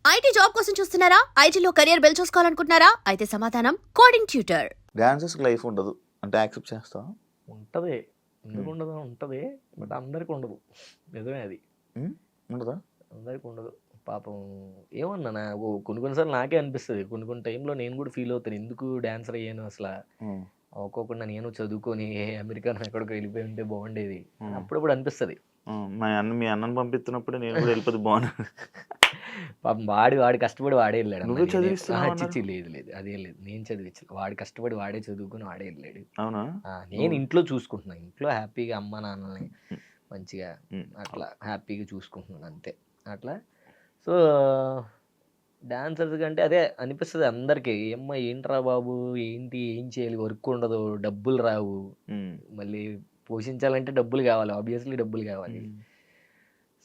IT job కోసం చూస్తున్నారా? ఐటీలో కెరియర్ బిల్డ్ చూసుకోవాలనుకుంటున్నారా? అయితే సమాధానం కోడింగ్ ట్యూటర్. డాన్సర్స్ లైఫ్ ఉండదు అంటే యాక్సెప్ట్ చేస్తావా? ఉంటది. ఎందుకు ఉండదు? ఉంటది. బట్ అందరికి ఉండదు. నిజమే అది. ఉండదా? అందరికి ఉండదు. పాపం ఏమన్నా కొన్ని కొన్నిసార్లు నాకే అనిపిస్తుంది. కొన్ని కొన్ని టైంలో నేను కూడా ఫీల్ అవుతాను. ఎందుకు డాన్సర్ అయ్యాను అసలు అవ్వకోకుండా నేను చదువుకొని అమెరికాలో ఎక్కడికో వెళ్ళిపోయి ఉంటే బాగుండేది అప్పుడప్పుడు అనిపిస్తుంది. మీ అన్నను పంపిస్తున్నప్పుడు నేను కూడా వెళ్ళిపోతే బాగున్నా. పాపం వాడు కష్టపడి వాడే వెళ్ళాడు. నువ్వే చదివిస్తున్నావా? చిచ్చి లేదు లేదు అదేం లేదు, నేను చదివించు. వాడు కష్టపడి వాడే చదువుకుని వాడే వెళ్ళాడు. అవునా? నేను ఇంట్లో చూసుకుంటున్నాను. ఇంట్లో హ్యాపీగా అమ్మ నాన్నల్ని మంచిగా అట్లా హ్యాపీగా చూసుకుంటున్నాను అంతే. అట్లా సో డాన్సర్స్ కంటే అదే అనిపిస్తుంది అందరికీ. ఏమ్మా ఏంట్రా బాబు, ఏంటి, ఏం చేయాలి, వర్క్ ఉండదు, డబ్బులు రావు, మళ్ళీ పోషించాలంటే డబ్బులు కావాలి, ఆబ్వియస్లీ డబ్బులు కావాలి.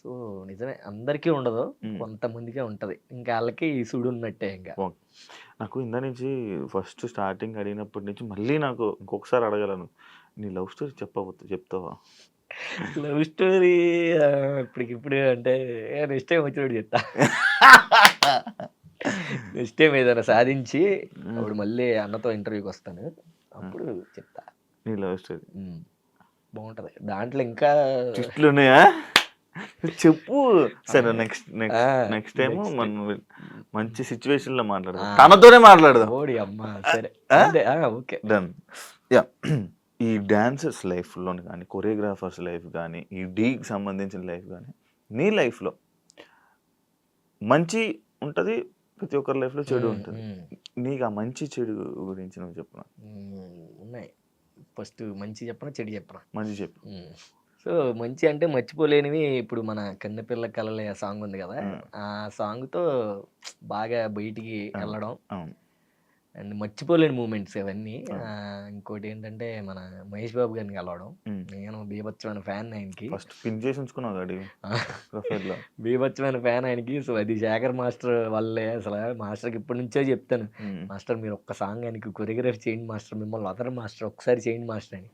సో నిజమే అందరికీ ఉండదు, కొంతమందికే ఉంటుంది. ఇంకా వాళ్ళకి సుడు ఉన్నట్టే. ఇంకా నాకు ఇందా నుంచి ఫస్ట్ స్టార్టింగ్ అడిగినప్పటి నుంచి మళ్ళీ నాకు ఇంకొకసారి అడగలను, నీ లవ్ స్టోరీ చెప్తావా? లవ్ స్టోరీ ఇప్పటికిప్పుడు అంటే నెక్స్ట్ టైం వచ్చినప్పుడు చెప్తా. నెక్స్ట్ టైం ఏదైనా సాధించి అప్పుడు మళ్ళీ అన్నతో ఇంటర్వ్యూకి వస్తాను, అప్పుడు చెప్తా నీ లవ్ స్టోరీ. బాగుంటది దాంట్లో. ఇంకా ట్విస్ట్లు ఉన్నాయా? చెప్పు. సరే నెక్స్ట్ టైం మనం మంచి సిచ్యువేషన్ లో మాట్లాడదాం, తనతోనే మాట్లాడదాం. ఓడి అమ్మా సరే ఓకే డన్. యా, ఈ డాన్సర్స్ లైఫ్లోని కానీ, కొరియోగ్రాఫర్స్ లైఫ్ కానీ, ఈ డీకి సంబంధించిన లైఫ్ కానీ, నీ లైఫ్లో మంచి ఉంటుంది, ప్రతి ఒక్కరి లైఫ్లో చెడు ఉంటుంది. నీకు ఆ మంచి చెడు గురించి నువ్వు చెప్పు. ఉన్నాయి. ఫస్ట్ మంచి చెప్పనా చెడు చెప్పనా? మంచి చెప్పు. సో మంచి అంటే మర్చిపోలేనివి ఇప్పుడు మన కన్నెపిల్ల కలలే సాంగ్ ఉంది కదా, ఆ సాంగ్తో బాగా బయటికి వెళ్ళడం అండ్ మర్చిపోలేని మూమెంట్స్ అవన్నీ. ఇంకోటి ఏంటంటే మన మహేష్ బాబు గారిని కలవడం. నేను బీభత్సమైన ఫ్యాన్ ఆయనకి. బీభత్సమైన ఫ్యాన్ ఆయనకి. సో అది శేఖర్ మాస్టర్ వల్లే. అసలు మాస్టర్కి ఇప్పటి నుంచో చెప్తాను, మాస్టర్ మీరు ఒక్క సాంగ్ ఆయనకి కొరియోగ్రఫీ చేయండి మాస్టర్, మిమ్మల్ని వదరు మాస్టర్, ఒకసారి చేయండి మాస్టర్ అని.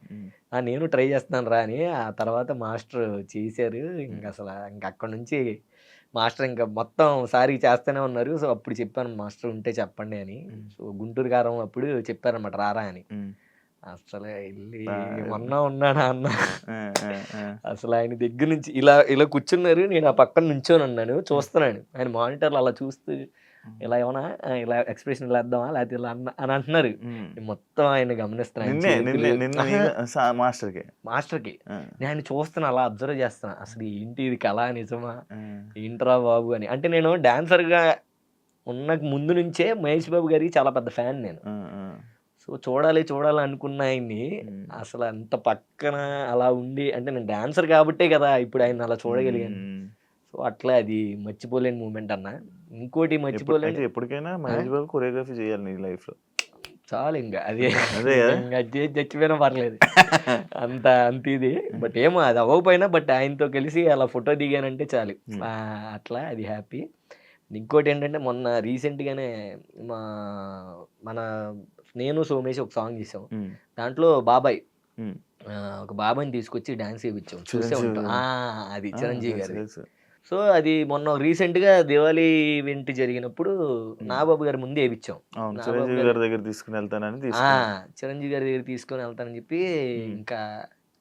నేను ట్రై చేస్తున్నాను రా అని. ఆ తర్వాత మాస్టర్ చేశారు. ఇంక అసలు ఇంక అక్కడ నుంచి మాస్టర్ ఇంకా మొత్తం సారీ చేస్తూనే ఉన్నారు. సో అప్పుడు చెప్పాను మాస్టర్ ఉంటే చెప్పండి అని. సో గుంటూరు కారం అప్పుడు చెప్పారనమాట రారా అని. అసలు వెళ్ళి మొన్న ఉన్నాడా అన్న, అసలు ఆయన దగ్గర నుంచి ఇలా ఇలా కూర్చున్నారు, నేను ఆ పక్కన నుంచొని ఉన్నాను చూస్తున్నాను. ఆయన మానిటర్లు అలా చూస్తూ ఇలా ఏమన్నా ఇలా ఎక్స్ప్రెషన్ ఇలా వేద్దామా లేకపోతే ఇలా అని అంటున్నారు. మొత్తం ఆయన గమనిస్తున్నాను మాస్టర్కి. నేను చూస్తున్నా, అలా అబ్జర్వ్ చేస్తున్నా, అసలు ఏంటి ఇది కళ నిజమా ఏంట్రా బాబు అని. అంటే నేను డాన్సర్గా ఉన్న ముందు నుంచే మహేష్ బాబు గారికి చాలా పెద్ద ఫ్యాన్ నేను. సో చూడాలి అనుకున్న ఆయన్ని అసలు అంత పక్కన అలా ఉండి, అంటే నేను డాన్సర్ కాబట్టే కదా ఇప్పుడు ఆయన అలా చూడగలిగాను. సో అట్లా అది మర్చిపోలేని మూమెంట్ అన్న. ఇంకోటి మర్చిపోలేని, ఎప్పటికైనా మహేష్ బాబు కొరియోగ్రఫీ చేయాలి నీ లైఫ్ లో. చాలు ఇంకా అదే చచ్చిపోయినా పర్లేదు అంత ఇది. బట్ ఏమో అది అవ్వకపోయినా బట్ ఆయనతో కలిసి అలా ఫోటో దిగానంటే చాలు, అట్లా అది హ్యాపీ. ఇంకోటి ఏంటంటే మొన్న రీసెంట్గానే మన నేను సోమేష్ ఒక సాంగ్ చేసాం. దాంట్లో బాబాయ్ ఒక బాబాయ్ని తీసుకొచ్చి డాన్స్ చేయించాం, చూసే ఉంటాం. అది చిరంజీవి గారి. సో అది మొన్న రీసెంట్గా దివాళీ ఈవెంట్ జరిగినప్పుడు నాగబాబు గారి ముందు వేయించాం. చిరంజీవి గారి దగ్గర తీసుకుని వెళ్తానని చెప్పి ఇంకా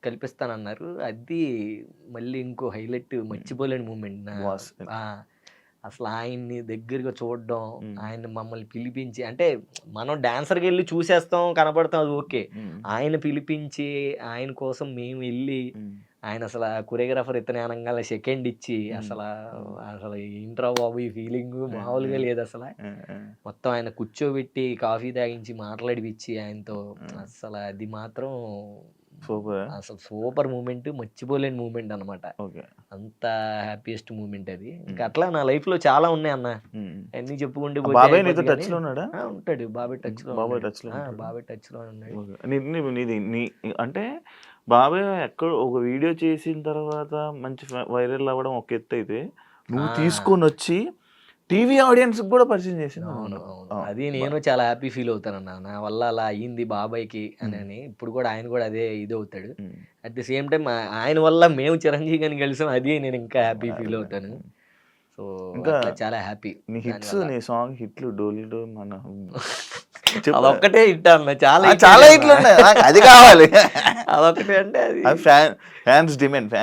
కల్పిస్తానన్నారు. అది మళ్ళీ ఇంకో హైలైట్ మర్చిపోలేని మూమెంట్. అసలు ఆయన్ని దగ్గరగా చూడడం, ఆయన మమ్మల్ని పిలిపించి, అంటే మనం డాన్సర్కి వెళ్ళి చూసేస్తాం కనపడతాం అది ఓకే, ఆయన పిలిపించి ఆయన కోసం మేము వెళ్ళి, ఆయన అసలు కొరియోగ్రాఫర్ ఇతనే అనగానే సెకండ్ ఇచ్చి అసలు ఏంట్రా బాబు ఈ ఫీలింగ్ మామూలుగా లేదు. అసలు మొత్తం ఆయన కూర్చోబెట్టి కాఫీ తాగించి మాట్లాడిపించి ఆయనతో, అసలు అది మాత్రం అసలు సూపర్ మూమెంట్, మర్చిపోలేని మూమెంట్ అనమాట. అంత హ్యాపీయెస్ట్ మూమెంట్ అది. ఇంకా అట్లా నా లైఫ్ లో చాలా ఉన్నాయి అన్న, అన్ని చెప్పుకుంటే ఉంటాడు. బాబాయ్ టచ్ లో ఉన్నాడు. అంటే బాబాయ్ ఎక్కడ ఒక వీడియో చేసిన తర్వాత మంచి వైరల్ అవ్వడం ఒక ఎత్తు అయితే, నువ్వు తీసుకొని వచ్చి టీవీ ఆడియన్స్ కూడా పరిచయం చేసింది. అవును, అది నేను చాలా హ్యాపీ ఫీల్ అవుతానన్నా, నా వల్ల అలా అయ్యింది బాబాయ్కి అని. ఇప్పుడు కూడా ఆయన కూడా అదే ఇది అవుతాడు. అట్ ది సేమ్ టైం ఆయన వల్ల మేము చిరంజీవి గారిని కలిసాం, అది నేను ఇంకా హ్యాపీ ఫీల్ అవుతాను. సో సో ఇంకా అట్లా చాలా హ్యాపీ. నీ హిట్స్, నీ సాంగ్ హిట్లు డోలీలో మన అదొక్కటే హిట్ అన్న, చాలా చాలా హిట్లు ఉన్నాయి, నాకు అది కావాలి. అదొక్కటే అంటే అది ఫ్యాన్స్ డిమాండ్.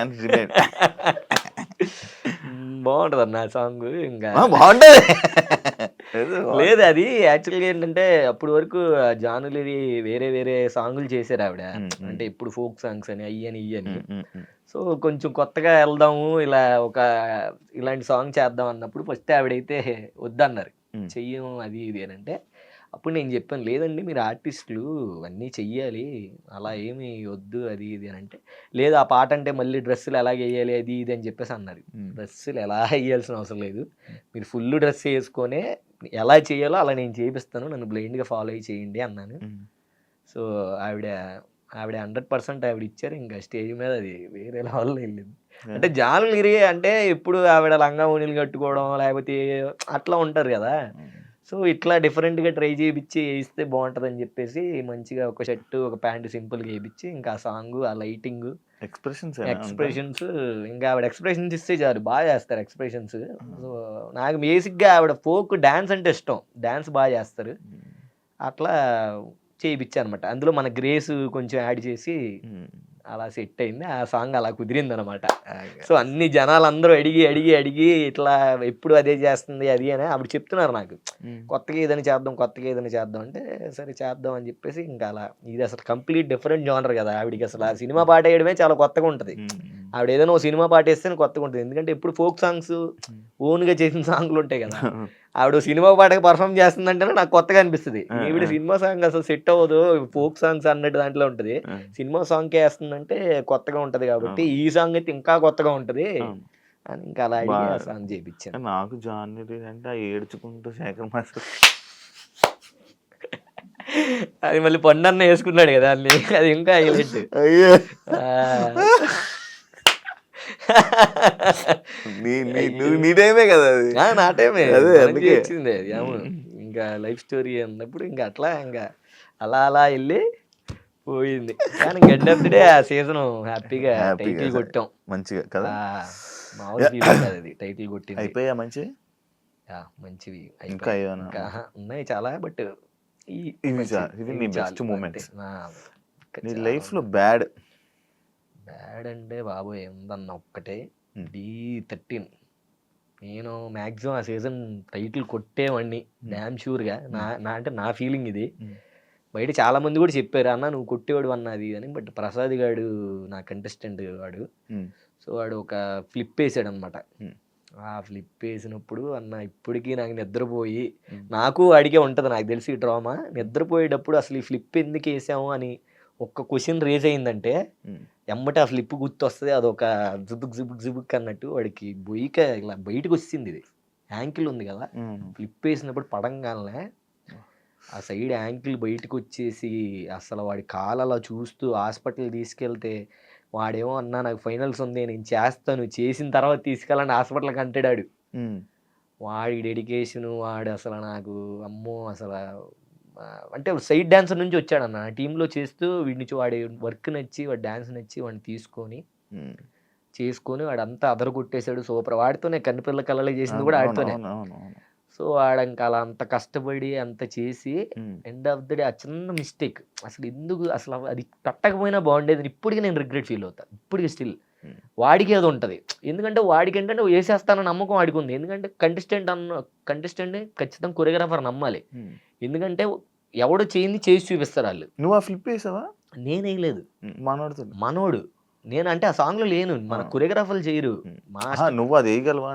బాగుంటది అన్న సాంగ్. ఇంకా బాగుంటది. లేదు, అది యాక్చువల్గా ఏంటంటే అప్పటి వరకు జానులరి వేరే వేరే సాంగులు చేశారు ఆవిడ. అంటే ఇప్పుడు ఫోక్ సాంగ్స్ అని అయ్యని ఇయ్యని. సో కొంచెం కొత్తగా వెళ్దాము, ఇలా ఇలాంటి సాంగ్ చేద్దాం అన్నప్పుడు ఫస్ట్ ఆవిడైతే వద్దన్నారు, చెయ్యం అది ఇది అని. అంటే అప్పుడు నేను చెప్పాను, లేదండి మీరు ఆర్టిస్టులు అన్నీ చెయ్యాలి, అలా ఏమి వద్దు అది ఇది అని. అంటే లేదు, ఆ పాట అంటే మళ్ళీ డ్రెస్సులు ఎలాగ వేయాలి అది ఇది అని చెప్పేసి అన్నారు. డ్రెస్సులు ఎలా వేయాల్సిన అవసరం లేదు, మీరు ఫుల్ డ్రెస్ వేసుకొనే ఎలా చేయాలో అలా నేను చేపిస్తాను, నన్ను బ్లైండ్గా ఫాలో అయ్యి చేయండి అన్నాను. సో ఆవిడ 100% ఆవిడ ఇచ్చారు. ఇంకా స్టేజ్ మీద అది వేరే లెవెల్లో వెళ్ళింది. అంటే జానులరి అంటే ఇప్పుడు ఆవిడ లంగా ఓణీలు కట్టుకోవడం లేకపోతే అట్లా ఉంటారు కదా. సో ఇట్లా డిఫరెంట్గా ట్రై చేయించి వేయిస్తే బాగుంటుందని చెప్పేసి మంచిగా ఒక షర్టు ఒక ప్యాంటు సింపుల్గా వేయించి, ఇంకా ఆ సాంగ్ ఆ లైటింగ్ ఎక్స్ప్రెషన్స్, ఇంకా ఆవిడ ఎక్స్ప్రెషన్స్ ఇస్తే చాలు, బాగా చేస్తారు ఎక్స్ప్రెషన్స్. సో నాకు బేసిక్గా ఆవిడ ఫోక్ డ్యాన్స్ అంటే ఇష్టం, డ్యాన్స్ బాగా చేస్తారు. అట్లా చేయించా అనమాట. అందులో మన గ్రేస్ కొంచెం యాడ్ చేసి అలా సెట్ అయింది. ఆ సాంగ్ అలా కుదిరింది అనమాట. సో అన్ని జనాలు అందరూ అడిగి ఇట్లా ఎప్పుడు అదే చేస్తుంది అది అని అప్పుడు చెప్తున్నారు నాకు, కొత్తగా ఏదైనా చేద్దాం అంటే సరే చేద్దాం అని చెప్పేసి ఇంకా అలా. ఇది అసలు కంప్లీట్ డిఫరెంట్ జోనర్ కదా ఆవిడికి. అసలు ఆ సినిమా పాట వేయడమే చాలా కొత్తగా ఉంటుంది. ఆవిడ ఏదైనా ఓ సినిమా పాట వేస్తే కొత్తగా ఉంటుంది. ఎందుకంటే ఎప్పుడు ఫోక్ సాంగ్స్ ఓన్గా చేసిన సాంగ్లు ఉంటాయి కదా. ఆవిడ సినిమా పాటకి పర్ఫామ్ చేస్తుందంటేనే నాకు కొత్తగా అనిపిస్తుంది. ఈవిడ సినిమా సాంగ్ అసలు సెట్ అవ్వదు, ఫోక్ సాంగ్స్ అన్నట్టు దాంట్లో ఉంటుంది. సినిమా సాంగ్కే వేస్తుందంటే కొత్తగా ఉంటది కాబట్టి ఈ సాంగ్ అయితే ఇంకా కొత్తగా ఉంటది అని ఇంకా అలా అడిగి ఆ సాంగ్ చేయించాను. నాకు జాన్వరి అంటే ఏడ్చుకుంటూ శేఖర్ మాస్టర్ అది మళ్ళీ పండన్న వేసుకున్నాడు కదా అన్ని, అది ఇంకా హైలైట్. అయ్యో నీ టైమే కదా అది. నా టైమే వచ్చింది అది. అవును, ఇంకా లైఫ్ స్టోరీ అన్నప్పుడు ఇంకా అట్లా ఇంకా అలా వెళ్ళి పోయింది. కానీ ఎండ్ ఆఫ్ ది డే ఆ సీజన్ హ్యాపీగా టైటిల్ కొట్టాం మంచిగా కదా. మామూలు ఫీలింగ్ కాదు అది, టైటిల్ కొట్టింది. అయిపోయా మంచివి ఇంకా ఉన్నాయి చాలా. బట్ ఇది నీ బెస్ట్ మూమెంట్స్ నీ లైఫ్ లో. బ్యాడ్ అంటే బాబోయ్ ఏందన్న ఒక్కటే D13. నేను మ్యాక్సిమం ఆ సీజన్ టైటిల్ కొట్టేవాడిని డ్యామ్ షూర్గా. అంటే నా ఫీలింగ్ ఇది. బయట చాలా మంది కూడా చెప్పారు, అన్న నువ్వు కొట్టేవాడు అన్నది అని. బట్ ప్రసాద్ గాడు నా కంటెస్టెంట్ వాడు. సో వాడు ఒక ఫ్లిప్ వేసాడు అనమాట. ఆ ఫ్లిప్ వేసినప్పుడు అన్న ఇప్పటికీ నాకు నిద్రపోయి, నాకు అడిగే ఉంటుంది నాకు తెలిసి డ్రామా, నిద్రపోయేటప్పుడు అసలు ఈ ఫ్లిప్ ఎందుకు వేసాము అని ఒక్క క్వశ్చన్ రేజ్ అయిందంటే ఎమ్మట ఆ ఫ్లిప్ గుర్తు వస్తుంది. అదొక జిబుక్ అన్నట్టు వాడికి బొయ్యిక ఇలా బయటకు వచ్చింది. ఇది యాంకిల్ ఉంది కదా, ఫ్లిప్ వేసినప్పుడు పడంగానే ఆ సైడ్ యాంకిల్ బయటకు వచ్చేసి అసలు వాడి కాలు అలా చూస్తూ హాస్పిటల్ తీసుకెళ్తే వాడేమో అన్నా నాకు ఫైనల్స్ ఉంది నేను చేస్తాను, చేసిన తర్వాత తీసుకెళ్ళండి హాస్పిటల్కి అంటాడు. వాడి డెడికేషను వాడు అసలు నాకు అమ్మో అసలు. అంటే సైడ్ డాన్సర్ నుంచి వచ్చాడన్న టీంలో చేస్తూ వీడి నుంచి వాడి వర్క్ నచ్చి వాడి డాన్స్ నచ్చి వాడిని చేసుకొని వాడంతా అదర కొట్టేశాడు. సూపర్. వాడితోనే కన్నుపిల్ల కళ్ళలో చేసింది కూడా వాడితోనే. సో వాడంక అలా అంత కష్టపడి అంత చేసి ఎండ్ ఆఫ్ ద డే ఆ చిన్న మిస్టేక్ అసలు ఎందుకు అసలు అది కట్టకపోయినా బాగుండేది ఇప్పటికీ నేను రిగ్రెట్ ఫీల్ అవుతాను. ఇప్పటికీ స్టిల్ వాడికి అది ఉంటుంది. ఎందుకంటే వాడికి ఏంటంటే వేసేస్తానని నమ్మకం వాడికి ఉంది. ఎందుకంటే కంటెస్టెంట్ ఖచ్చితంగా కొరియోగ్రాఫర్ నమ్మాలి. ఎందుకంటే ఎవడు చేసి చూపిస్తారు వాళ్ళు. నువ్వు ఆ ఫ్లిప్ వేసావా? నేనేయలేదు, మనోడు. నేను అంటే ఆ సాంగ్ లో లేను, మన కొరియోగ్రాఫర్లు చేయరు. నువ్వు అది వేయగలవా?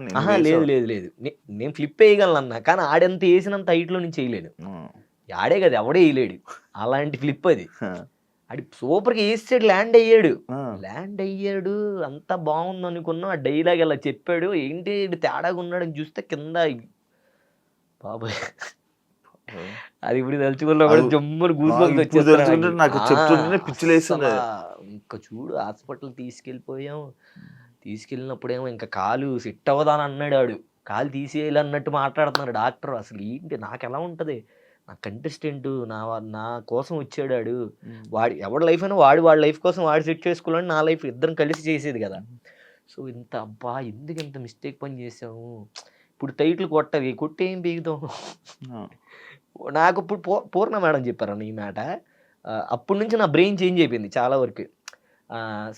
లేదు నేను ఫ్లిప్ వేయగలను అన్నా, కానీ ఆడెంత వేసినంత హైట్ లో నుంచి వేయలేను. ఆడే కదా ఎవడే వేయలేడు అలాంటి ఫ్లిప్ అది. ఆడి సూపర్ గా వేసాడు, ల్యాండ్ అయ్యాడు అంతా బాగుంది అనుకున్నాం. ఆ డైలాగ్ అలా చెప్పాడు, ఏంటి తేడాగా ఉన్నాడని చూస్తే కింద బాబాయ్ అది ఇప్పుడు తలుచుకున్నా కూడా జమ్మును గూస్బంప్స్ వచ్చేస్తుంది. ఇంకా చూడు హాస్పిటల్ తీసుకెళ్ళినప్పుడేమో ఇంకా కాలు సెట్ అవ్వదని అన్నాడు వాడు. కాలు తీసేయాలన్నట్టు మాట్లాడుతున్నాడు డాక్టర్. అసలు ఏంటి నాకు ఎలా ఉంటుంది, నా కంటెస్టెంట్ నా కోసం వచ్చాడు. వాడు ఎవరి లైఫ్ అయినా వాడి లైఫ్ కోసం వాడు సెట్ చేసుకోవాలని నా లైఫ్ ఇద్దరం కలిసి చేసేది కదా. సో ఇంత అబ్బా ఎందుకు ఇంత మిస్టేక్ పని చేసాము, ఇప్పుడు టైటిల్ కొట్టాలి, కొట్టి ఏం పీకుతాం. నాకు ఇప్పుడు పూర్ణ మేడం చెప్పారన్న ఈ మాట. అప్పటి నుంచి నా బ్రెయిన్ చేంజ్ అయిపోయింది చాలా వరకు.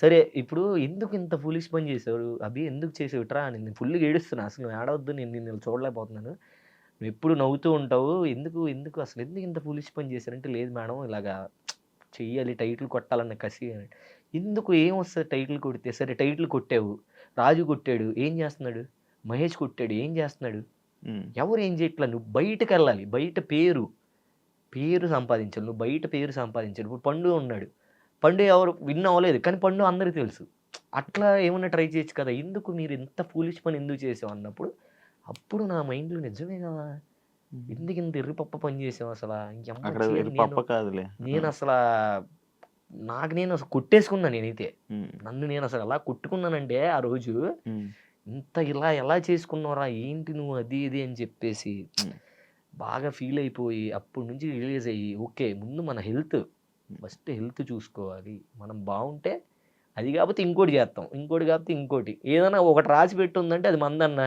సరే ఇప్పుడు ఎందుకు ఇంత ఫూలిష్ పని చేసావు అభి, ఎందుకు చేసావు ఇట్రా అని నేను ఫుల్గా ఏడుస్తున్నా. అసలు నువ్వు ఏడవద్దు, నేను నిన్ను చూడలేకపోతున్నాను, నువ్వు ఎప్పుడు నవ్వుతూ ఉంటావు, ఎందుకు ఎందుకు అసలు ఎందుకు ఇంత ఫూలిష్ పని చేశారంటే, లేదు మేడం ఇలాగా చెయ్యాలి, టైటిల్ కొట్టాలన్న కసి అని. ఎందుకు ఏం వస్తుంది టైటిల్ కొడితే? సరే టైటిల్ కొట్టావు, రాజు కొట్టాడు, ఏం చేస్తున్నాడు? మహేష్ కొట్టాడు, ఏం చేస్తున్నాడు? ఎవరు ఏం చేయట్లా. నువ్వు బయటకు వెళ్ళాలి, బయట పేరు సంపాదించాలి, నువ్వు బయట పేరు సంపాదించాలి. ఇప్పుడు పండు ఉన్నాడు, పండు ఎవరు విన్ అవ్వలేదు, కానీ పండు అందరికీ తెలుసు. అట్లా ఏమన్నా ట్రై చేయొచ్చు కదా, ఎందుకు మీరు ఇంత ఫూలిష్ పని ఎందుకు చేసావు అన్నప్పుడు అప్పుడు నా మైండ్లో నిజమే కదా, ఎందుకు ఇంత ఎర్రిపప్ప పని చేసావు అసలు. నేను అసలు నేను అసలు కొట్టేసుకున్నా. నేనైతే నన్ను నేను అసలు ఎలా కొట్టుకున్నానంటే ఆ రోజు, ఇంత ఇలా ఎలా చేసుకున్నావురా ఏంటి నువ్వు అది ఇది అని చెప్పేసి బాగా ఫీల్ అయిపోయి అప్పటి నుంచి రిలీజ్ అయ్యి, ఓకే ముందు మన ఫస్ట్ హెల్త్ చూసుకోవాలి, మనం బాగుంటే అది కాకపోతే ఇంకోటి చేస్తాం, ఇంకోటి కాకపోతే ఇంకోటి. ఏదైనా ఒకటి రాసి పెట్టి ఉందంటే అది మందన్న,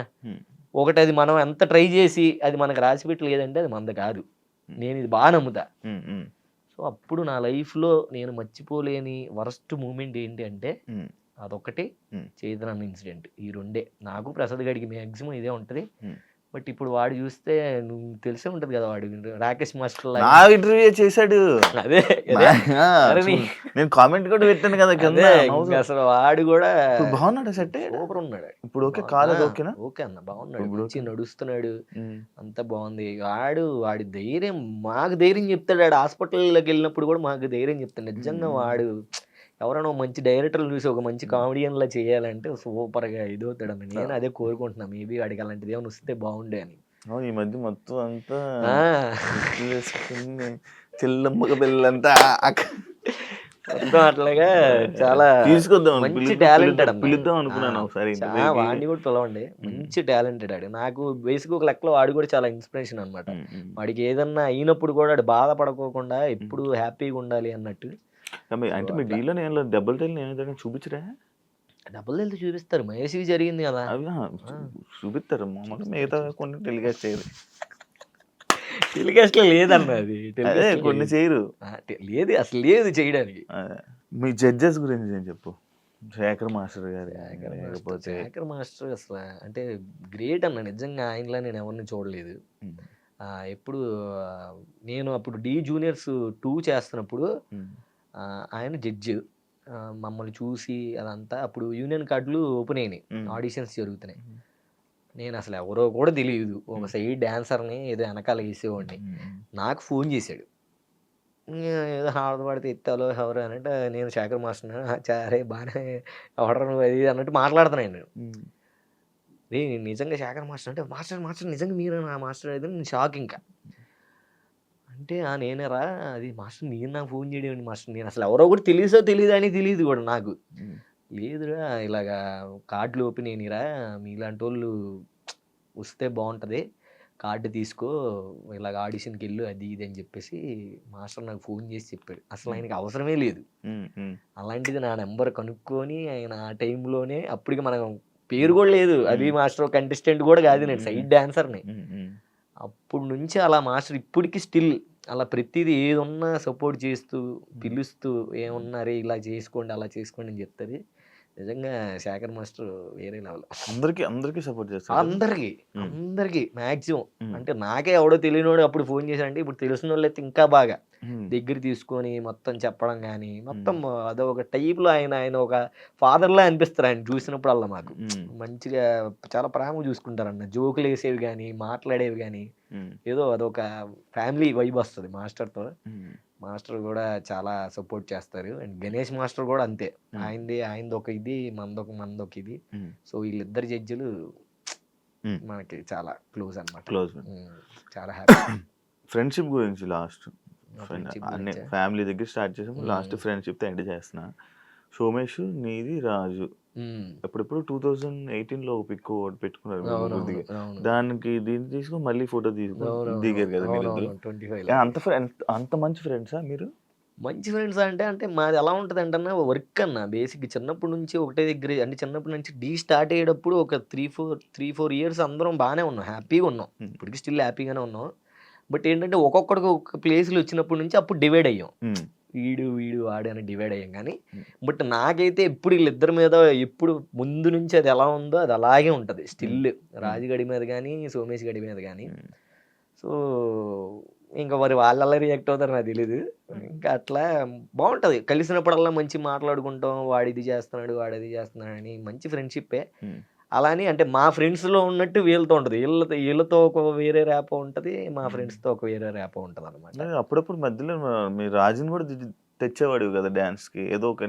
ఒకటి అది మనం ఎంత ట్రై చేసి అది మనకు రాసి పెట్టి లేదంటే అది మంద కాదు. నేను ఇది బాగా నమ్ముతా. సో అప్పుడు నా లైఫ్లో నేను మర్చిపోలేని వరస్ట్ మూమెంట్ ఏంటి అంటే అదొకటి, చైతన్య ఇన్సిడెంట్. ఈ రెండే నాకు ప్రసాద్ గడికి మ్యాక్సిమం ఇదే ఉంటుంది. బట్ ఇప్పుడు వాడు చూస్తే నువ్వు తెలిసే ఉంటది కదా, వాడు రాకేష్ మాస్టర్ ఇంటర్వ్యూ చేశాడు. అదే నేను కామెంట్ కూడా పెట్టాను కదా కింద. అసలు వాడు కూడా బాగున్నాడు, సెట్ సూపర్ ఉన్నాడు ఇప్పుడు. ఓకే కాలేదు, ఓకేనా? ఓకే అన్న, బాగున్నాడు, మంచి నడుస్తున్నాడు, అంతా బాగుంది. వాడి ధైర్యం, మాకు ధైర్యం చెప్తాడు. వాడు హాస్పిటల్లోకి వెళ్ళినప్పుడు కూడా మాకు ధైర్యం చెప్తాడు. నిజంగా వాడు ఎవరైనా మంచి డైరెక్టర్లు చూసి ఒక మంచి కామెడియన్లా చేయాలంటే సూపర్గా ఇదవుతాడని నేను అదే కోరుకుంటున్నా. మేబీ వాడికి అలాంటిది ఏమైనా వస్తే బాగుండే అని. ఈ మధ్య మొత్తం అంతా చెల్లమ్మక పిల్లంతా మొత్తం అట్లాగా చాలా తీసుకొద్దాం, మంచి టాలెంటెడ్, పిలుద్దాం అనుకున్నాను ఒకసారి. వాడిని కూడా పిలవండి, మంచి టాలెంటెడ్ ఆడు. నాకు బేసిక్ ఒక లెక్కలో వాడు కూడా చాలా ఇన్స్పిరేషన్ అనమాట. వాడికి ఏదన్నా అయినప్పుడు కూడా వాడు బాధపడకోకుండా ఎప్పుడు హ్యాపీగా ఉండాలి అన్నట్టు. అంటే మీ డీల్లో నేను డబుల్ టైల్ నేను చూపించరా? డబుల్ టైల్ చూపిస్తారు, మహేష్ జరిగింది కదా, అవి చూపిస్తారు. మిగతా కొన్ని టెలికాస్ట్ చేయరు. టెలికాస్ట్ లో లేదన్న, అది కొన్ని చేయరు, లేదు అసలు లేదు చేయడానికి. మీ జడ్జెస్ గురించి నేను చెప్పు. శేఖర్ మాస్టర్ గారు, శేఖర్ మాస్టర్ అసలు అంటే గ్రేట్ అన్న. నిజంగా ఆయనలా నేను ఎవరిని చూడలేదు ఎప్పుడు. నేను అప్పుడు డి జూనియర్స్ 2 చేస్తున్నప్పుడు ఆయన జడ్జి మమ్మల్ని చూసి అదంతా, అప్పుడు యూనియన్ కార్డులు ఓపెన్ అయినాయి, ఆడిషన్స్ జరుగుతున్నాయి. నేను అసలు ఎవరో కూడా తెలియదు, ఒక సైడ్ డాన్సర్ని ఏదో వెనకాల వేసేవాడిని. నాకు ఫోన్ చేశాడు, ఏదో ఆడపడితే ఎత్తాలో ఎవరు అని అంటే, నేను శేఖర్ మాస్టర్, సరే బాగానే ఆర్డర్ అది అన్నట్టు మాట్లాడుతున్నాను నేను. నేను నిజంగా శేఖర్ మాస్టర్ అంటే, మాస్టర్ నిజంగా మీరు నా మాస్టర్ అయితే నేను షాక్. ఇంకా అంటే నేనేరా అది మాస్టర్, నేను నాకు ఫోన్ చేయడం మాస్టర్, నేను అసలు ఎవరో కూడా తెలియదు అని తెలియదు కూడా నాకు. లేదురా ఇలాగా కార్డులు ఓపెన్ అయినరా, మీలాంటి వాళ్ళు వస్తే బాగుంటుంది, కార్డు తీసుకో, ఇలాగ ఆడిషన్కి వెళ్ళు అది ఇది అని చెప్పేసి మాస్టర్ నాకు ఫోన్ చేసి చెప్పాడు. అసలు ఆయనకి అవసరమే లేదు, అలాంటిది నా నెంబర్ కనుక్కొని ఆయన ఆ టైంలోనే, అప్పటికి మనం పేరు కూడా లేదు, అది మాస్టర్ కంటెస్టెంట్ కూడా కాదు, నేను సైడ్ డాన్సర్ని. అప్పటి నుంచి అలా మాస్టర్ ఇప్పటికి స్టిల్ అలా ప్రతిదీ ఏది ఉన్నా సపోర్ట్ చేస్తూ పిలుస్తూ, ఏమున్నారే ఇలా చేసుకోండి అలా చేసుకోండి అని చెప్తుంది. నిజంగా శేఖర్ మాస్టర్ వేరే లెవెల్. అందరికి సపోర్ట్ చేస్తారు, అందరికి మ్యాక్సిమం. అంటే నాకే ఎవడో తెలియనోడు అప్పుడు ఫోన్ చేశాడంటే, ఇప్పుడు తెలిసిన వాళ్ళు అయితే ఇంకా బాగా దగ్గర తీసుకొని మొత్తం చెప్పడం కానీ, మొత్తం అదొక టైప్లో ఆయన ఒక ఫాదర్లా అనిపిస్తారు ఆయన చూసినప్పుడల్లా. మాకు మంచిగా చాలా ప్రేమ చూసుకుంటారన్న, జోకులు వేసేవి కానీ మాట్లాడేవి కానీ, ఏదో అదొక ఫ్యామిలీ వైబ్ వస్తుంది మాస్టర్తో. మాస్టర్ కూడా చాలా సపోర్ట్ చేస్తారు. అండ్ గణేష్ మాస్టర్ కూడా అంతే, ఆయనది ఒక ఇది, మనదొక ఇది. సో వీళ్ళిద్దరు జడ్జిలు మనకి చాలా క్లోజ్ అన్నమాట. చాలా హ్యాపీ. ఫ్రెండ్షిప్ గురించి లాస్ట్, ఫ్యామిలీ దగ్గర స్టార్ట్ చేసాము, లాస్ట్ ఫ్రెండ్షిప్ తో ఎండ్ చేస్తున్నా. సోమేష్, నీది, రాజు ఎప్పుడెప్పుడు 2018లో పిక్ పెట్టుకున్నారు, దానికి దీన్ని తీసుకుని మళ్ళీ ఫోటో తీసుకుని దిగారు కదా మీరు. అంత మంచి ఫ్రెండ్సా మీరు? మంచి ఫ్రెండ్స్ అంటే మాది ఎలా ఉంటుంది అంటే వర్క్ అన్న బేసిక్ చిన్నప్పటి నుంచి ఒకటే దగ్గర అంటే చిన్నప్పటి నుంచి స్టార్ట్ అయ్యేటప్పుడు ఒక 3-4 ఇయర్స్ అందరం బాగానే ఉన్నాం, హ్యాపీగా ఉన్నాం, ఇప్పటికి స్టిల్ హ్యాపీగానే ఉన్నాం. బట్ ఏంటంటే ఒక్కొక్కడికి ఒక ప్లేస్లో వచ్చినప్పటి నుంచి అప్పుడు డివైడ్ అయ్యాం, వీడు వాడు అని డివైడ్ అయ్యాం. కానీ బట్ నాకైతే ఎప్పుడు వీళ్ళిద్దరి మీద ఎప్పుడు ముందు నుంచి అది ఎలా ఉందో అది అలాగే ఉంటుంది స్టిల్, రాజుగడి మీద కానీ సోమేష్ గడి మీద కానీ. సో ఇంకా మరి వాళ్ళ రియాక్ట్ అవుతారు నాకు తెలీదు. ఇంకా అట్లా బాగుంటుంది, కలిసినప్పుడల్లా మంచి మాట్లాడుకుంటాం, వాడు ఇది చేస్తున్నాడు వాడు అది చేస్తున్నాడు అని మంచి ఫ్రెండ్షిప్పే. అలాని అంటే మా ఫ్రెండ్స్లో ఉన్నట్టు వీళ్ళతో ఉంటుంది, వీళ్ళతో ఒక వేరే ర్యాప్ ఉంటుంది, మా ఫ్రెండ్స్తో ఒక వేరే ర్యాప్ ఉంటుంది అనమాట. అప్పుడప్పుడు మధ్యలో మీరు రాజుని కూడా తెచ్చేవాడు కదా డాన్స్ కి, ఏదో ఒక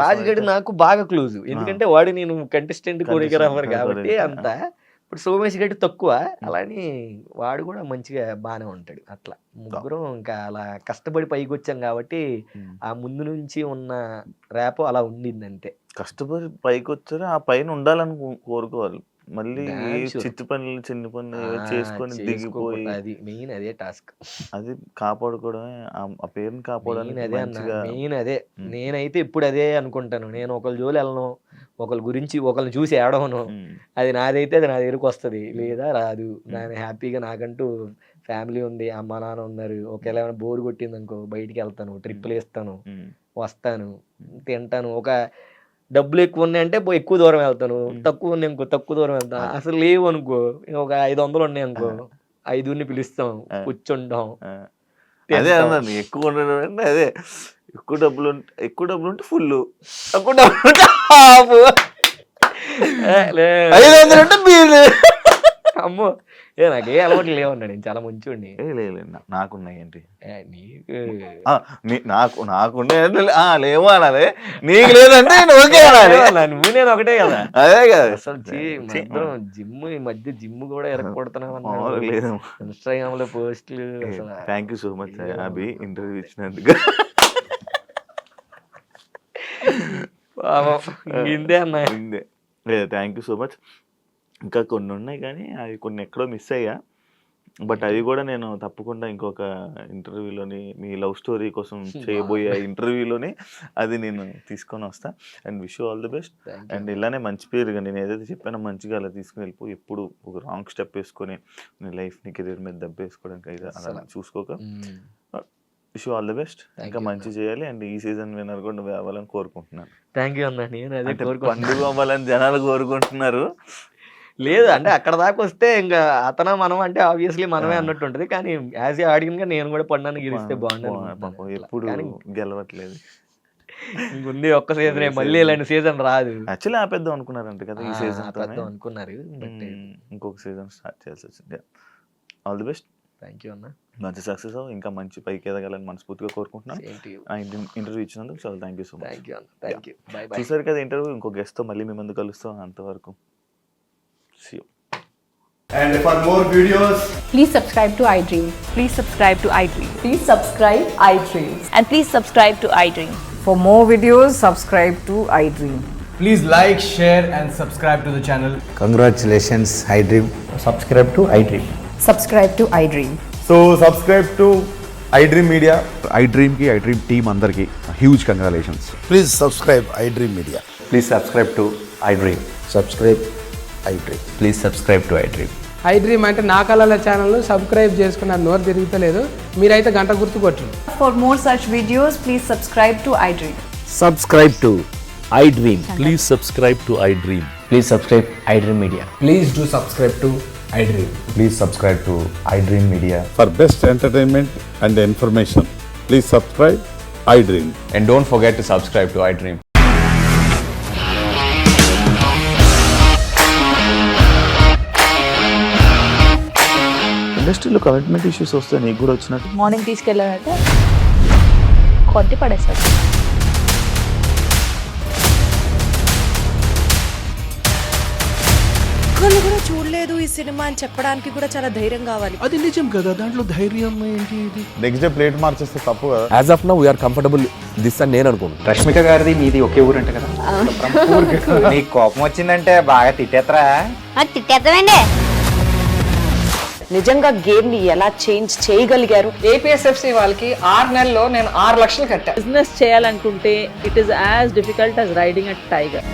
రాజుగడి నాకు బాగా క్లోజ్, ఎందుకంటే వాడు నేను కంటెస్టెంట్ కొరియోగ్రాఫర్ కాబట్టి అంతా. ఇప్పుడు సోమేష్ గడ్డి తక్కువ, అలాని వాడు కూడా మంచిగా బాగానే ఉంటాడు. అట్లా ముగ్గురం ఇంకా అలా కష్టపడి పైకి వచ్చాం కాబట్టి ఆ ముందు నుంచి ఉన్న ర్యాప్ అలా ఉండింది అంతే. కష్టపడి పైకి వచ్చారు, ఆ పైన ఉండాలని కోరుకోవాలి. మళ్ళీ చిన్న పనులు చేసుకొని దిగిపోయి అది మెయిన్ అదే టాస్క్, అది కాపాడుకోవడమే, ఆ పేరుని కాపాడడానికి అదే అన్న మెయిన్ అదే. నేనైతే ఇప్పుడు అదే అనుకుంటాను, నేను ఒకళ్ళ జోలి వెళ్ళను, ఒకళ్ళ గురించి ఒకళ్ళని చూసి ఏడవను, అది నాదైతే అది నా దగ్గరకు వస్తుంది, లేదా రాదు. నేను హ్యాపీగా నాకంటూ ఫ్యామిలీ ఉంది, అమ్మ నాన్న ఉన్నారు, ఒకవేళ ఏమైనా బోర్ కొట్టింది అనుకో బయటికి వెళ్తాను, ట్రిప్పులు వేస్తాను, వస్తాను, తింటాను. ఒక డబ్బులు ఎక్కువ ఉన్నాయంటే ఎక్కువ దూరం వెళ్తాను, తక్కువ ఉన్నాయి అనుకో తక్కువ దూరం వెళ్తాను. అసలు లేవు అనుకో ఒక 500 ఉన్నాయి అనుకో 5 పిలుస్తాం, కూర్చుంటాం. అదే అన్నాను, ఎక్కువ ఉండడం అంటే అదే, ఎక్కువ డబ్బులు ఉంటే ఫుల్, తక్కువ డబ్బులు ఉంటే హాఫ్, 500 అంటే బీలు. అమ్మో నాకే అలవాటు లేవన్నాడు, నేను చాలా మంచివాడిని. నాకున్నాయి ఏంటి నీకు నాకున్నాయి లేవు అనాలి, నీకు లేదంటే ఓకే నువ్వు నేను ఒకటే కదా. అదే కదా అసలు జిమ్ ఈ మధ్య జిమ్ కూడా ఎరగొడుతున్నావు, ఇన్స్టాగ్రామ్ లో పోస్టులు. Thank you so much Abhi interview ఇచ్చినందుకు. ఇందే అన్నా, థ్యాంక్ యూ సో మచ్. ఇంకా కొన్ని ఉన్నాయి కానీ అవి కొన్ని ఎక్కడో మిస్ అయ్యా, బట్ అవి కూడా నేను తప్పకుండా ఇంకొక ఇంటర్వ్యూలోని మీ లవ్ స్టోరీ కోసం చేయబోయే ఇంటర్వ్యూలోని అది నేను తీసుకొని వస్తా. And wish you all the best. And ఇలానే మంచి పేరుగా నేను ఏదైతే చెప్పానో మంచిగా అలా తీసుకుని వెళ్ళిపో, ఎప్పుడు ఒక రాంగ్ స్టెప్ వేసుకొని నీ లైఫ్ని కెరీర్ మీద దెబ్బ వేసుకోవడానికి అయితే అలా చూసుకోక. Wish you all the best, ఇంకా మంచి చేయాలి. అండ్ ఈ సీజన్ విన్నర్ కూడా నువ్వు అవ్వాలని కోరుకుంటున్నాను. థ్యాంక్ యూ అన్న. నేను అదే పండుగ అవ్వాలని జనాలు కోరుకుంటున్నారు. లేదు అంటే అక్కడ దాకా వస్తే ఇంకా అతను మనం అంటే ఆబ్వియస్లీ మనమే అన్నట్టు ఉంటుంది, కానీ యాజ్ ఏ ఆడియన్ గా నేను కూడా పండుగ గెలిస్తే బాగుంటుంది. ఎప్పుడు గెలవట్లేదు, ఇంకొంది ఒక్క సీజన్, మళ్ళీ ఇలాంటి సీజన్ రాదు. యాక్చువల్లీ ఆపేద్దాం అనుకున్నారంట కదా ఈ సీజన్, అనుకున్నారు, ఇంకొక సీజన్ స్టార్ట్ చేయాల్సి వచ్చింది. All the best. Thank you అన్న. మంచి సక్సెస్, ఇంకా మంచి పైకి ఎదగాలని మనస్ఫూర్తిగా కోరుకుంటున్నాను. ఇంటర్వ్యూ ఇచ్చినందుకు చాలా థ్యాంక్ యూ సో మచ్. చూసారు కదా ఇంటర్వ్యూ, ఇంకో గెస్ట్ తో మళ్ళీ మీ ముందు కలుస్తాం. అంతవరకు see you. And for more videos, please subscribe to iDream. Please subscribe to iDream. Please subscribe iDream. And please subscribe to iDream. For more videos, subscribe to iDream. please like, share and subscribe to the channel. Congratulations, iDream. Subscribe to iDream. Subscribe to iDream. So subscribe to iDream Media. iDream ki iDream team andarki huge congratulations. Please subscribe iDream Media. Please subscribe to iDream. Subscribe iDream. Please subscribe to iDream. iDream అంటే నా కళల channel subscribe చేసుకున్న నోరు తిరుగుతలేదు, మీరైతే గంట గుర్తు కొట్టండి. For more such videos, please subscribe to iDream. Subscribe to iDream. Please subscribe to iDream. Please subscribe iDream Media. Please do subscribe to iDream. Please subscribe to iDream Media. For best entertainment and information, please subscribe iDream. And don't forget to subscribe to iDream. ఇండస్ట్రీలో commitment issues వస్తే నీకు కూడా వచ్చినట్టు morning తీసుకెళ్ళాలంటే కొట్టి పడేస్తారు. ఒక్కళ్ళు కూడా చూడలేదు ఈ సినిమా అని చెప్పడానికి కూడా చాలా ధైర్యం కావాలి. అది నిజం కదా, దాంట్లో ధైర్యం ఏంటి? ఇది నెక్స్ట్ డే ప్లేట్ మార్చేస్తే తప్పు కదా. As of now we are comfortable this అని నేను అనుకుంటున్నాను. రష్మిక గారిది మీది ఒకే ఊరు అంట కదా. నీకు కోపం వచ్చిందంటే బాగా తిట్టేత్తరా? తిట్టేస్తామండి. నిజంగా గేమ్ ని ఎలా చేంజ్ చేయగలిగారు? ఏపీఎస్ఎఫ్సి వాళ్ళకి 6 నెలల్లో నేను 6 లక్షలు కట్టా. బిజినెస్ చేయాలనుకుంటే it is as difficult as riding a tiger.